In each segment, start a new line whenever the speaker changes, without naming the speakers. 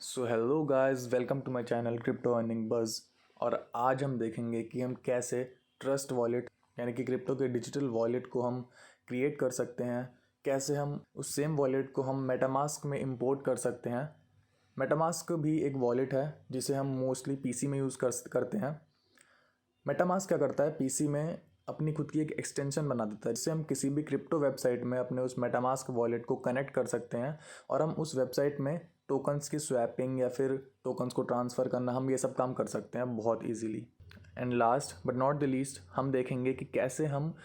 So hello guys, welcome to my channel crypto earning buzz. और आज हम देखेंगे कि हम कैसे ट्रस्ट वॉलेट यानी कि क्रिप्टो के डिजिटल वॉलेट को हम क्रिएट कर सकते हैं। कैसे हम उस सेम वॉलेट को हम मेटामास्क में इंपोर्ट कर सकते हैं। मेटामास्क भी एक वॉलेट है जिसे हम मोस्टली पीसी में यूज़ करते हैं। मेटामास्क क्या करता है, पीसी में अपनी खुद की एक एक्सटेंशन बना देता है जिससे हम किसी भी क्रिप्टो वेबसाइट में अपने उस मेटामास्क वॉलेट को कनेक्ट कर सकते हैं और हम उस वेबसाइट में टोकन्स की स्वैपिंग या फिर टोकन्स को ट्रांसफ़र करना, हम ये सब काम कर सकते हैं बहुत easily. And last but not the least, हम देखेंगे कि कैसे हम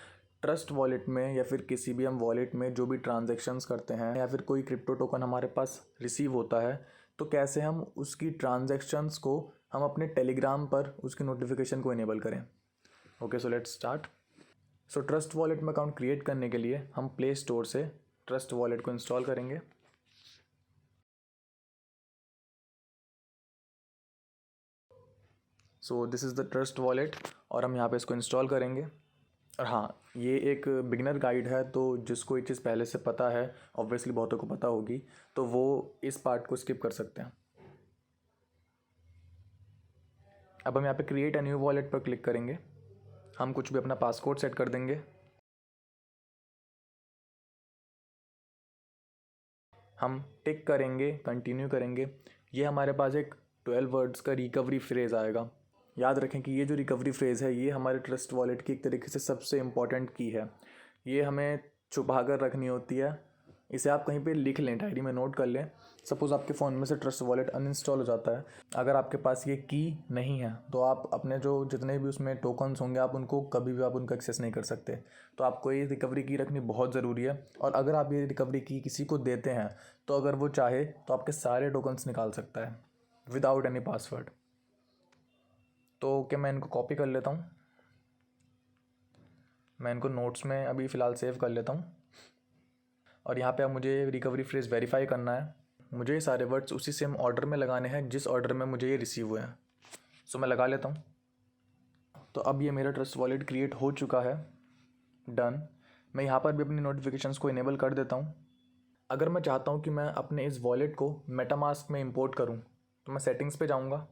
ट्रस्ट वॉलेट में या फिर किसी भी हम वॉलेट में जो भी ट्रांजेक्शन्स करते हैं या फिर कोई क्रिप्टो टोकन हमारे पास रिसीव होता है तो कैसे हम उसकी ट्रांजेक्शन्स को हम अपने टेलीग्राम पर उसकी नोटिफिकेशन को इनेबल करें। Okay, so let's start. So trust wallet में अकाउंट क्रिएट करने के लिए हम प्ले स्टोर से ट्रस्ट वॉलेट को इंस्टॉल करेंगे। सो this is the trust wallet और हम यहाँ पे इसको इंस्टॉल करेंगे। और हाँ, ये एक बिगिनर गाइड है, तो जिसको ये चीज़ पहले से पता है, ऑब्वियसली बहुतों को पता होगी, तो वो इस पार्ट को स्किप कर सकते हैं। अब हम यहाँ पे क्रिएट अ न्यू वॉलेट पर क्लिक करेंगे। हम कुछ भी अपना पासकोड सेट कर देंगे। हम टिक करेंगे, कंटिन्यू करेंगे। ये हमारे पास एक 12 वर्ड्स का रिकवरी फ्रेज़ आएगा। याद रखें कि ये जो रिकवरी फ्रेज़ है ये हमारे ट्रस्ट वॉलेट की एक तरीके से सबसे इम्पॉर्टेंट की है। ये हमें छुपा कर रखनी होती है। इसे आप कहीं पे लिख लें, डायरी में नोट कर लें। सपोज़ आपके फ़ोन में से ट्रस्ट वॉलेट अनइंस्टॉल हो जाता है, अगर आपके पास ये की नहीं है तो आप अपने जो जितने भी उसमें टोकन्स होंगे आप उनको कभी भी आप उनको एक्सेस नहीं कर सकते। तो आपको ये रिकवरी की रखनी बहुत ज़रूरी है। और अगर आप ये रिकवरी की किसी को देते हैं तो अगर वो चाहे तो आपके सारे टोकन्स निकाल सकता है विदाउट एनी पासवर्ड। तो क्या मैं इनको कॉपी कर लेता हूँ, मैं इनको नोट्स में अभी फ़िलहाल सेव कर लेता हूँ। और यहाँ पे अब मुझे रिकवरी फ्रेज़ वेरीफाई करना है। मुझे ये सारे वर्ड्स उसी सेम ऑर्डर में लगाने हैं जिस ऑर्डर में मुझे ये रिसीव हुए हैं। सो मैं लगा लेता हूँ। तो अब ये मेरा ट्रस्ट वॉलेट क्रिएट हो चुका है, डन। मैं यहाँ पर भी अपनी नोटिफिकेशंस को इनेबल कर देता हूँ। अगर मैं चाहता हूँ कि मैं अपने इस वॉलेट को मेटामास्क में इंपोर्ट करूँ तो मैं सेटिंग्स पे जाऊँगा।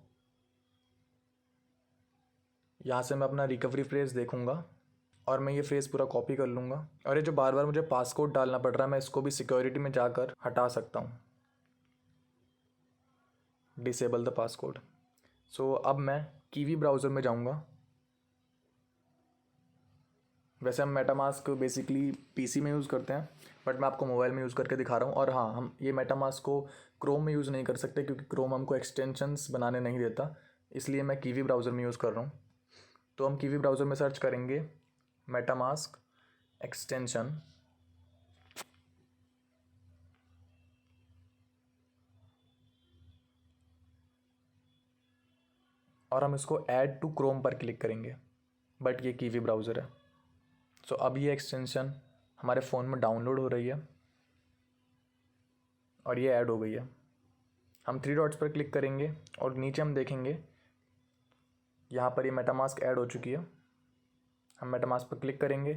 यहाँ से मैं अपना रिकवरी फ्रेज़ देखूँगा और मैं ये फ्रेज़ पूरा कॉपी कर लूँगा। और ये जो बार बार मुझे पासकोड डालना पड़ रहा है, मैं इसको भी सिक्योरिटी में जाकर हटा सकता हूँ, डिसेबल द पासकोड। सो अब मैं कीवी ब्राउज़र में जाऊँगा। वैसे हम मेटामास्क बेसिकली पीसी में यूज़ करते हैं, बट मैं आपको मोबाइल में यूज़ करके दिखा रहा हूँ। और हाँ, हम ये मेटामास्क को क्रोम में यूज़ नहीं कर सकते क्योंकि क्रोम हमको एक्सटेंशंस बनाने नहीं देता, इसलिए मैं कीवी ब्राउज़र में यूज़ कर रहा हूँ। तो हम कीवी ब्राउज़र में सर्च करेंगे मेटामास्क एक्सटेंशन, और हम इसको ऐड टू क्रोम पर क्लिक करेंगे, बट ये कीवी ब्राउज़र है। सो अब ये एक्सटेंशन हमारे फ़ोन में डाउनलोड हो रही है और ये ऐड हो गई है। हम 3 डॉट्स पर क्लिक करेंगे और नीचे हम देखेंगे यहाँ पर ये मेटामास्क ऐड हो चुकी है। हम मेटामास्क पर क्लिक करेंगे,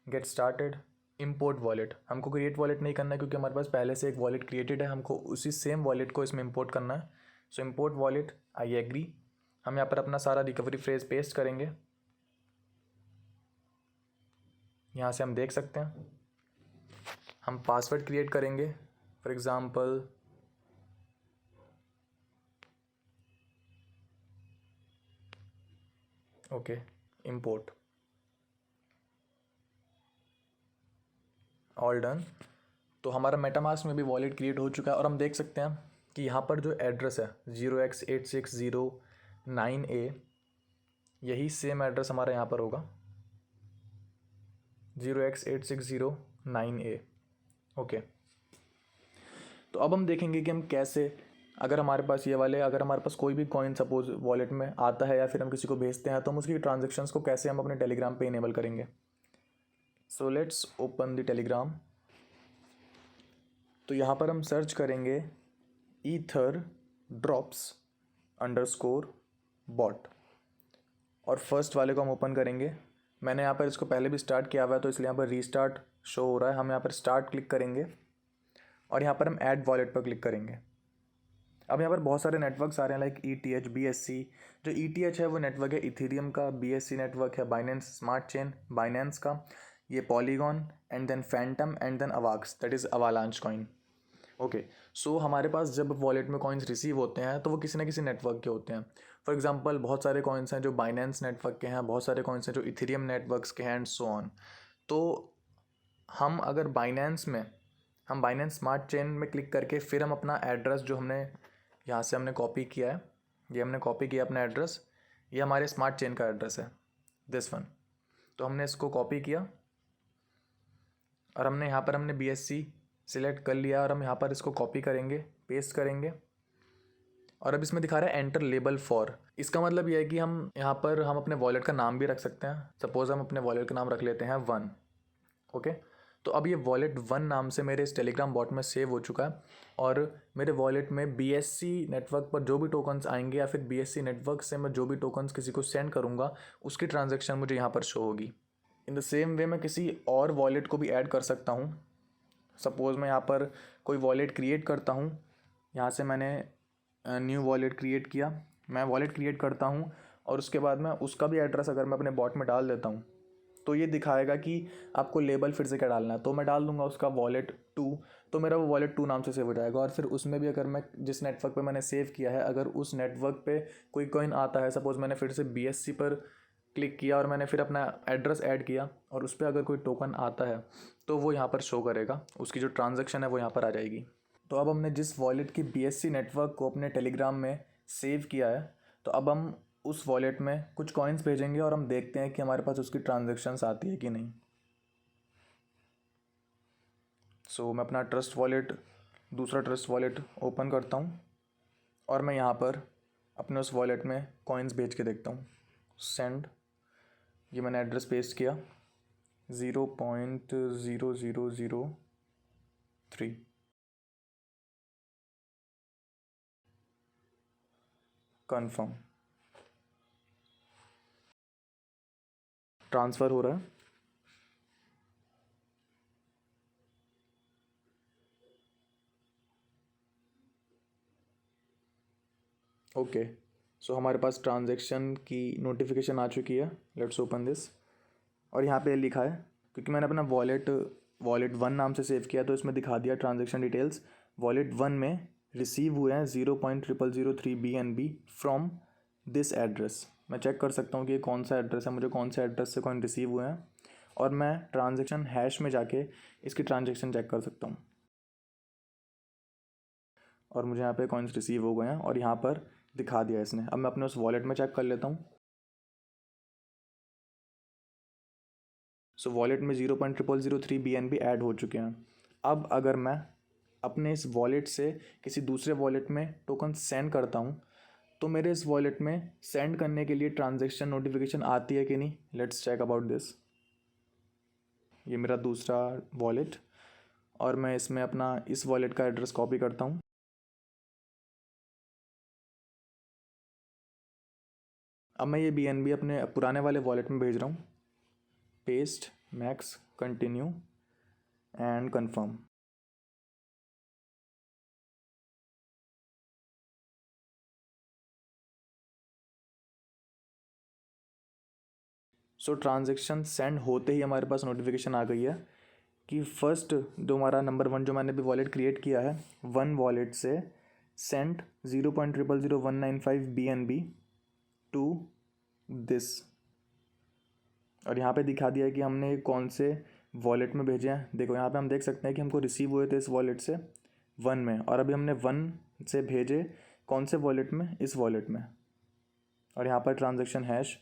गेट स्टार्टेड, इंपोर्ट वॉलेट। हमको क्रिएट वॉलेट नहीं करना है क्योंकि हमारे पास पहले से एक वॉलेट क्रिएटेड है, हमको उसी सेम वॉलेट को इसमें इंपोर्ट करना है। सो इंपोर्ट वॉलेट, आई एग्री। हम यहाँ पर अपना सारा रिकवरी फ्रेज पेस्ट करेंगे। यहाँ से हम देख सकते हैं, हम पासवर्ड क्रिएट करेंगे, for example okay, import, all done. तो हमारा मेटामास्क में भी वॉलेट क्रिएट हो चुका है और हम देख सकते हैं कि यहाँ पर जो एड्रेस है 0x8609A, यही सेम एड्रेस हमारा यहाँ पर होगा 0x8609A। ओके, तो अब हम देखेंगे कि हम कैसे, अगर हमारे पास ये वाले, अगर हमारे पास कोई भी कॉइन सपोज वॉलेट में आता है या फिर हम किसी को भेजते हैं तो हम उसकी ट्रांजेक्शन्स को कैसे हम अपने टेलीग्राम पे इनेबल करेंगे। So let's open the Telegram. तो यहाँ पर हम सर्च करेंगे ईथर ड्रॉप्स अंडरस्कोर बॉट और फर्स्ट वाले को हम ओपन करेंगे। मैंने यहाँ पर इसको पहले भी स्टार्ट किया हुआ है तो इसलिए यहाँ पर रीस्टार्ट शो हो रहा है। हम यहाँ पर स्टार्ट क्लिक करेंगे और यहाँ पर हम ऐड वॉलेट पर क्लिक करेंगे। अब यहाँ पर बहुत सारे नेटवर्क्स आ रहे हैं लाइक ETH, BSC। जो ETH है वो नेटवर्क है इथेरियम का, BSC नेटवर्क है बाइनेंस स्मार्ट चेन बाइनेंस का, ये Polygon and then Fantom and then Avax that is Avalanche coin. Okay, so हमारे पास जब वॉलेट में कॉइन्स रिसीव होते हैं तो वो किसी ना किसी नेटवर्क के होते हैं। फॉर एग्जांपल बहुत सारे कॉइन्स हैं जो बाइनेंस नेटवर्क के हैं, बहुत सारे कॉइन्स हैं जो इथेरियम नेटवर्क्स के हैं एंड सो ऑन। तो हम अगर हम बाइनेंस स्मार्ट चेन में क्लिक करके फिर हम अपना एड्रेस जो हमने यहाँ से हमने कॉपी किया है, ये हमने कॉपी किया अपना एड्रेस, ये हमारे स्मार्ट चेन का एड्रेस है दिस वन। तो हमने इसको कॉपी किया और हमने यहाँ पर हमने BSC सिलेक्ट कर लिया और हम यहाँ पर इसको कॉपी करेंगे, पेस्ट करेंगे और अब इसमें दिखा रहा है एंटर लेबल फॉर। इसका मतलब ये है कि हम यहाँ पर हम अपने वॉलेट का नाम भी रख सकते हैं। सपोज हम अपने वॉलेट का नाम रख लेते हैं 1। ओके, तो अब ये वॉलेट 1 नाम से मेरे इस टेलीग्राम बॉट में सेव हो चुका है और मेरे वॉलेट में BSC नेटवर्क पर जो भी टोकन्स आएंगे या फिर BSC नेटवर्क से मैं जो भी टोकन्स किसी को सेंड करूँगा उसकी ट्रांजैक्शन मुझे यहाँ पर शो होगी। इन द सेम वे मैं किसी और वॉलेट को भी ऐड कर सकता हूँ। सपोज़ मैं यहाँ पर कोई वॉलेट क्रिएट करता हूँ, यहाँ से मैंने न्यू वॉलेट क्रिएट किया, मैं वॉलेट क्रिएट करता हूँ और उसके बाद मैं उसका भी एड्रेस अगर मैं अपने बॉट में डाल देता हूँ तो ये दिखाएगा कि आपको लेबल फिर से क्या डालना है। तो मैं डाल दूंगा उसका वॉलेट 2, तो मेरा वो वॉलेट 2 नाम से सेव हो जाएगा और फिर उसमें भी अगर मैं जिस नेटवर्क पे मैंने सेव किया है अगर उस नेटवर्क पे कोई कॉइन आता है, सपोज़ मैंने फिर से BSC पर क्लिक किया और मैंने फिर अपना एड्रेस ऐड किया और उस पर अगर कोई टोकन आता है तो वो यहाँ पर शो करेगा, उसकी जो ट्रांजेक्शन है वो यहाँ पर आ जाएगी। तो अब हमने जिस वॉलेट की BSC नेटवर्क को अपने टेलीग्राम में सेव किया है तो अब हम उस वॉलेट में कुछ कॉइन्स भेजेंगे और हम देखते हैं कि हमारे पास उसकी ट्रांजैक्शंस आती है कि नहीं। सो मैं अपना दूसरा ट्रस्ट वॉलेट ओपन करता हूँ और मैं यहाँ पर अपने उस वॉलेट में कॉइन्स भेज के देखता हूँ। सेंड, ये मैंने एड्रेस पेस्ट किया 0.0003, कन्फर्म, ट्रांसफ़र हो रहा है। ओके, सो हमारे पास ट्रांजैक्शन की नोटिफिकेशन आ चुकी है। लेट्स ओपन दिस और यहाँ पे लिखा है क्योंकि मैंने अपना वॉलेट 1 नाम से सेव किया तो इसमें दिखा दिया ट्रांजैक्शन डिटेल्स। वॉलेट 1 में रिसीव हुए हैं 0.0003 BNB फ्रॉम दिस एड्रेस। मैं चेक कर सकता हूँ कि ये कौन सा एड्रेस है, मुझे कौन से एड्रेस से कॉइन रिसीव हुए हैं और मैं ट्रांजैक्शन हैश में जाके इसकी ट्रांजैक्शन चेक कर सकता हूँ और मुझे यहाँ पे कॉइन्स रिसीव हो गए हैं और यहाँ पर दिखा दिया इसने। अब मैं अपने उस वॉलेट में चेक कर लेता हूँ। सो वॉलेट में 0.0003 BNB ऐड हो चुके हैं। अब अगर मैं अपने इस वॉलेट से किसी दूसरे वॉलेट में टोकन सेंड करता हूँ तो मेरे इस वॉलेट में सेंड करने के लिए ट्रांजैक्शन नोटिफिकेशन आती है कि नहीं। Let's check about this. ये मेरा दूसरा वॉलेट और मैं इसमें अपना इस वॉलेट का एड्रेस कॉपी करता हूँ। अब मैं ये BNB अपने पुराने वाले वॉलेट में भेज रहा हूँ। Paste, max, continue and confirm. So transaction send होते ही हमारे पास नोटिफिकेशन आ गई है कि फर्स्ट जो हमारा नंबर 1 जो मैंने भी वॉलेट क्रिएट किया है 1 वॉलेट से सेंड 0.000195 BNB टू दिस और यहाँ पे दिखा दिया है कि हमने कौन से वॉलेट में भेजे हैं। देखो यहाँ पे हम देख सकते हैं कि हमको रिसीव हुए थे इस वॉलेट से 1 में और अभी हमने 1 से भेजे कौन से वॉलेट में, इस वॉलेट में। और यहाँ पर ट्रांजैक्शन हैश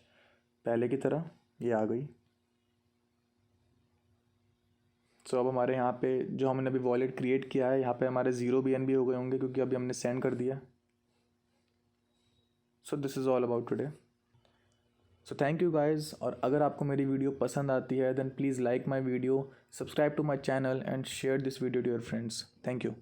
पहले की तरह ये आ गई। सो अब हमारे यहाँ पे जो हमने अभी वॉलेट क्रिएट किया है यहाँ पे हमारे 0 BNB हो गए होंगे क्योंकि अभी हमने सेंड कर दिया। So this is all about today. So thank you guys, और अगर आपको मेरी वीडियो पसंद आती है then please like my video, subscribe to my channel and share this video to your friends. Thank you.